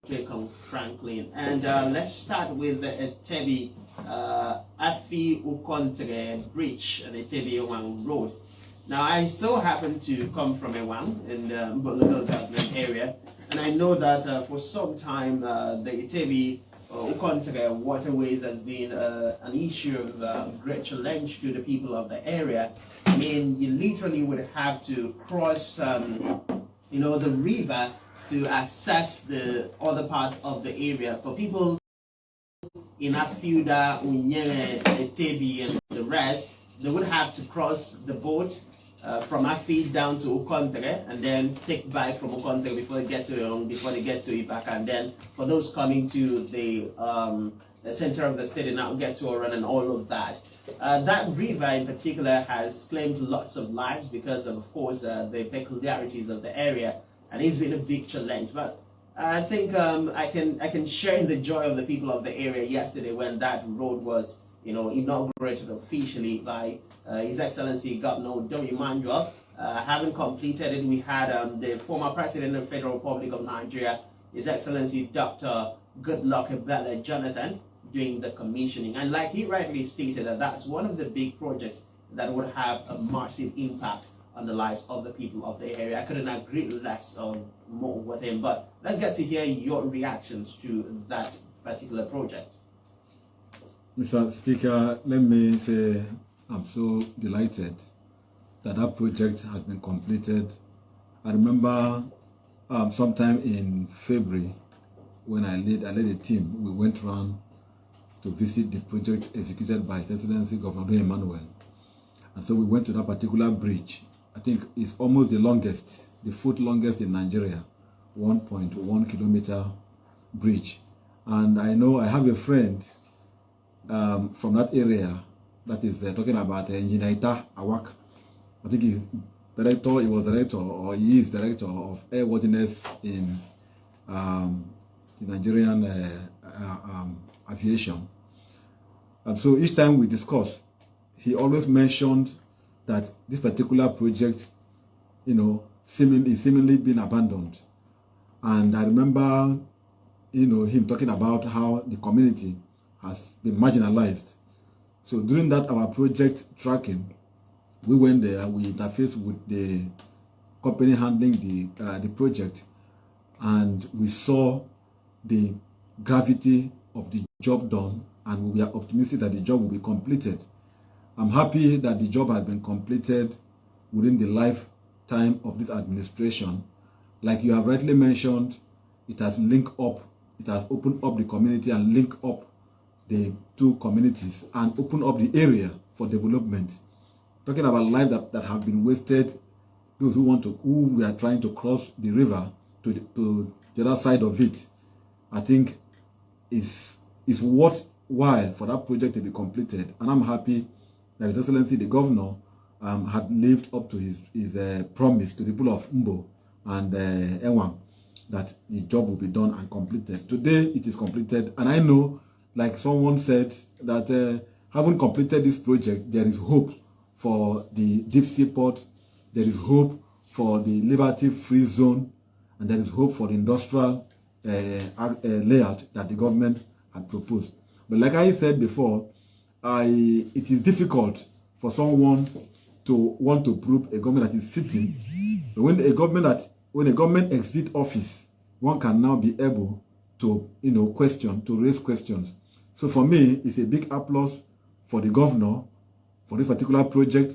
Take on Franklin, and let's start with the Tebi Afi Uko Nteghe Bridge and the Tebi Ewang Road. Now, I so happen to come from Ewang in the local government area, and I know that for some time the Tebi Uko Nteghe waterways has been an issue of great challenge to the people of the area. I mean, you literally would have to cross, the river to access the other parts of the area. For people in Afiuda, Unyere, Etebi, and the rest, they would have to cross the boat from Afi down to Uko Nteghe and then take back from Uko Nteghe before they get to Ibaka. And then for those coming to the center of the state, they now get to Oran and all of that. That river in particular has claimed lots of lives because of course, the peculiarities of the area. And it's been a big challenge, but I think I can share in the joy of the people of the area yesterday when that road was, inaugurated officially by His Excellency Governor Domi Manjwa. Having completed it, we had the former President of the Federal Republic of Nigeria, His Excellency Dr. Goodluck Ebele Jonathan, doing the commissioning. And like he rightly stated, that's one of the big projects that would have a massive impact on the lives of the people of the area. I couldn't agree less or more with him, but let's get to hear your reactions to that particular project. Mr. Speaker, let me say I'm so delighted that that project has been completed. I remember sometime in February when I led a team, we went around to visit the project executed by His Excellency Governor Emmanuel. And so we went to that particular bridge. I think it's almost the longest, the fourth longest in Nigeria, 1.1 kilometer bridge. And I know I have a friend from that area that is talking about Engineer Awak. I think he was director, or he is director of airworthiness in the Nigerian aviation. And so each time we discuss, he always mentioned that this particular project, seemingly been abandoned. And I remember, him talking about how the community has been marginalized. So during that, our project tracking, we went there, we interfaced with the company handling the project, and we saw the gravity of the job done, and we are optimistic that the job will be completed. I'm happy that the job has been completed within the lifetime of this administration. Like you have rightly mentioned, it has linked up, it has opened up the community and linked up the two communities and opened up the area for development. Talking about lives that have been wasted, those who we are trying to cross the river to the other side of it, I think is worthwhile for that project to be completed. And I'm happy that His Excellency the Governor had lived up to his promise to the people of Mbo and Ewang that the job will be done and completed. Today it is completed, and I know, like someone said, that having completed this project, there is hope for the deep sea port, there is hope for the Liberty Free Zone, and there is hope for the industrial layout that the government had proposed. But like I said before, it is difficult for someone to want to prove a government that is sitting. But when a government exits office, one can now be able to raise questions. So for me, it's a big applause for the governor for this particular project.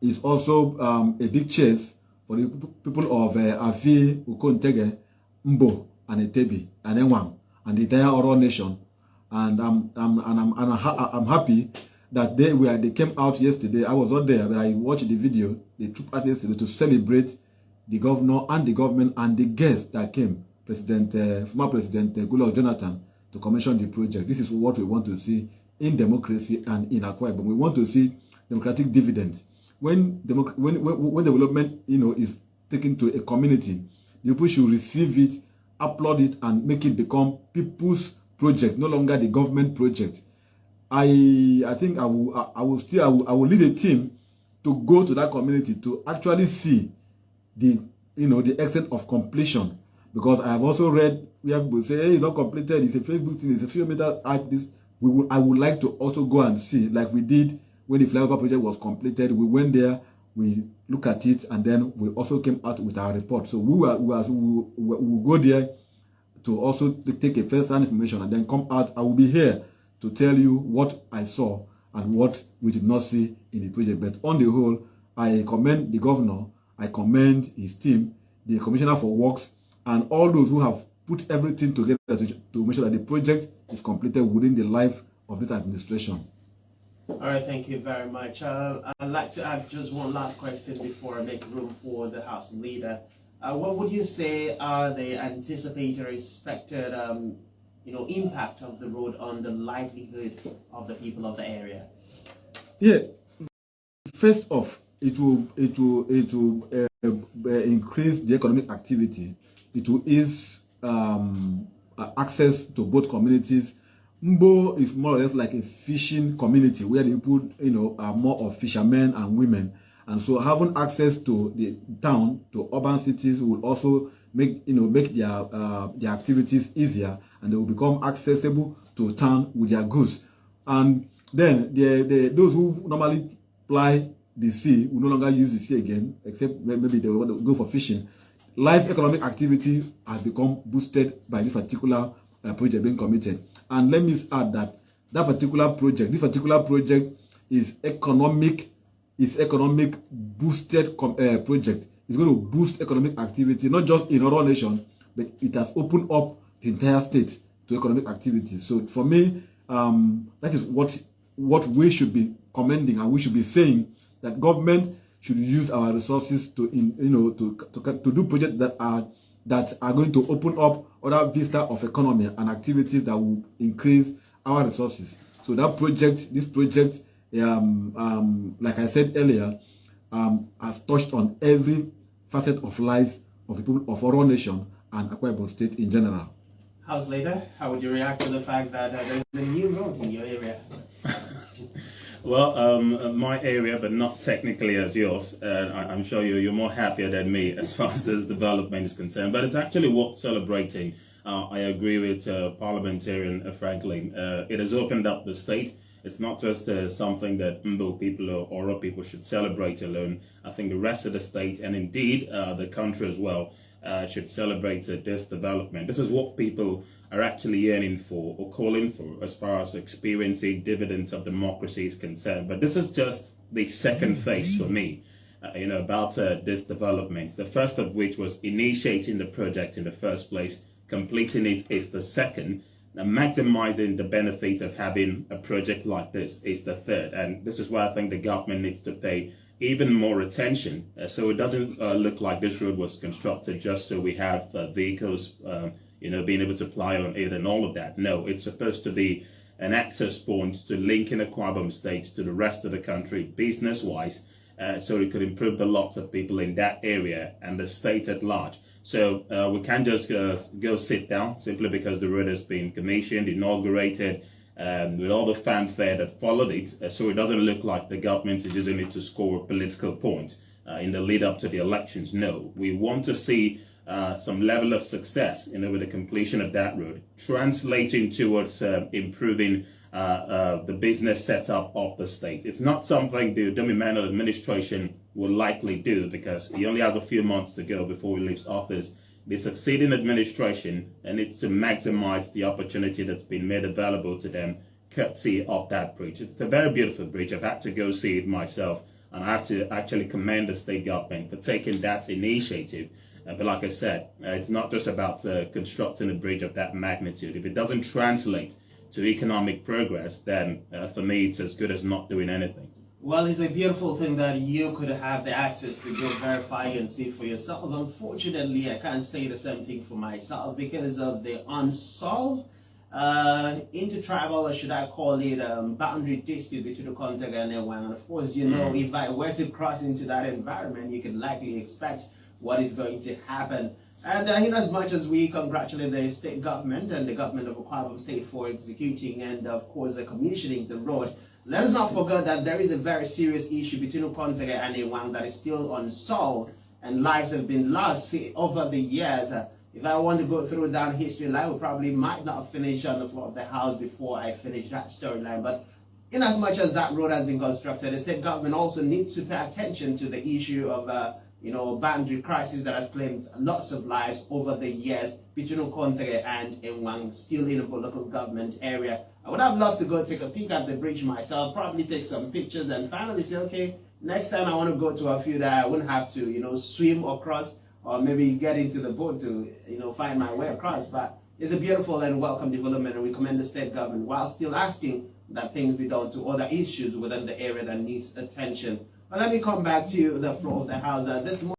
It's also a big chase for the people of Afi, Uko Nteghe, Mbo, and Etebi, and Ewang, and the entire Oro nation. And I'm happy that they came out yesterday. I was not there, but I watched the video. They took out yesterday to celebrate the governor and the government and the guests that came, former President Goodluck Jonathan, to commission the project. This is what we want to see in democracy and in Akwa Ibom. We want to see democratic dividends. When development is taken to a community, the people should receive it, applaud it, and make it become people's project, no longer the government project. I think I will lead a team to go to that community to actually see the extent of completion, because I have also read where people say, hey, it's not completed, it's a Facebook thing, it's a social media act, this, I would like to also go and see, like we did when the flyover project was completed. We went there, we look at it, and then we also came out with our report. So we will go there to also take a first-hand information and then come out. I will be here to tell you what I saw and what we did not see in the project. But on the whole, I commend the governor, I commend his team, the commissioner for works, and all those who have put everything together to make sure that the project is completed within the life of this administration. All right, thank you very much. I'd like to ask just one last question before I make room for the House leader. What would you say are the anticipated or expected impact of the road on the livelihood of the people of the area? Yeah, first off, it will increase the economic activity. It will ease access to both communities. Mbo is more or less like a fishing community where the people, are more of fishermen and women. And so having access to the town, to urban cities will also make their activities easier, and they will become accessible to town with their goods. And then those who normally ply the sea will no longer use the sea again, except maybe they want to go for fishing. Live economic activity has become boosted by this particular project being committed. And let me add that this particular project is economic boosted project. It's going to boost economic activity, not just in our nation, but it has opened up the entire state to economic activity. So for me, that is what we should be commending, and we should be saying that government should use our resources to do projects that are going to open up other vista of economy and activities that will increase our resources. So this project, like I said earlier, has touched on every facet of lives of people of our nation and Akwa Ibom State in general. House leader, how would you react to the fact that there's a new road in your area? Well, my area, but not technically as yours. I'm sure you're more happier than me as far as this development is concerned. But it's actually worth celebrating. I agree with Parliamentarian Franklin. It has opened up the state. It's not just something that Mbo people or Oro people should celebrate alone. I think the rest of the state, and indeed the country as well, should celebrate this development. This is what people are actually yearning for or calling for as far as experiencing dividends of democracy is concerned. But this is just the second phase for me, about this development. The first of which was initiating the project in the first place. Completing it is the second. Now, maximizing the benefit of having a project like this is the third. And this is why I think the government needs to pay even more attention, so it doesn't look like this road was constructed just so we have vehicles, being able to ply on it and all of that. No, it's supposed to be an access point to link in Akwa Ibom State to the rest of the country, business-wise, so it could improve the lots of people in that area and the state at large. So we can't just go sit down simply because the road has been commissioned, inaugurated, with all the fanfare that followed it, so it doesn't look like the government is using it to score political points in the lead up to the elections. No, we want to see some level of success, with the completion of that road, translating towards improving the business setup of the state. It's not something the Dominion administration will likely do because he only has a few months to go before he leaves office. The succeeding administration needs to maximize the opportunity that's been made available to them courtesy of that bridge. It's a very beautiful bridge. I've had to go see it myself, and I have to actually commend the state government for taking that initiative. But like I said, it's not just about constructing a bridge of that magnitude. If it doesn't translate to economic progress, then for me, it's as good as not doing anything. Well, it's a beautiful thing that you could have the access to go verify and see for yourself. Unfortunately, I can't say the same thing for myself because of the unsolved intertribal, or should I call it, boundary dispute between Uko Nteghe and Ewan. And of course, if I were to cross into that environment, you could likely expect what is going to happen. And in as much as we congratulate the state government and the government of Akwa Ibom State for executing and, of course, commissioning the road, let us not forget that there is a very serious issue between Uko Nteghe and Ewan that is still unsolved, and lives have been lost over the years. if I want to go through down history line, we probably might not finish on the floor of the House before I finish that storyline. But in as much as that road has been constructed, the state government also needs to pay attention to the issue of boundary crisis that has claimed lots of lives over the years between Uko Nteghe and Enwang, still in a local government area. I would have loved to go take a peek at the bridge myself, probably take some pictures, and finally say, okay, next time I want to go to a field that I wouldn't have to, swim across, or maybe get into the boat to, find my way across. But it's a beautiful and welcome development, and we commend the state government while still asking that things be done to other issues within the area that needs attention. But let me come back to the floor of the House. This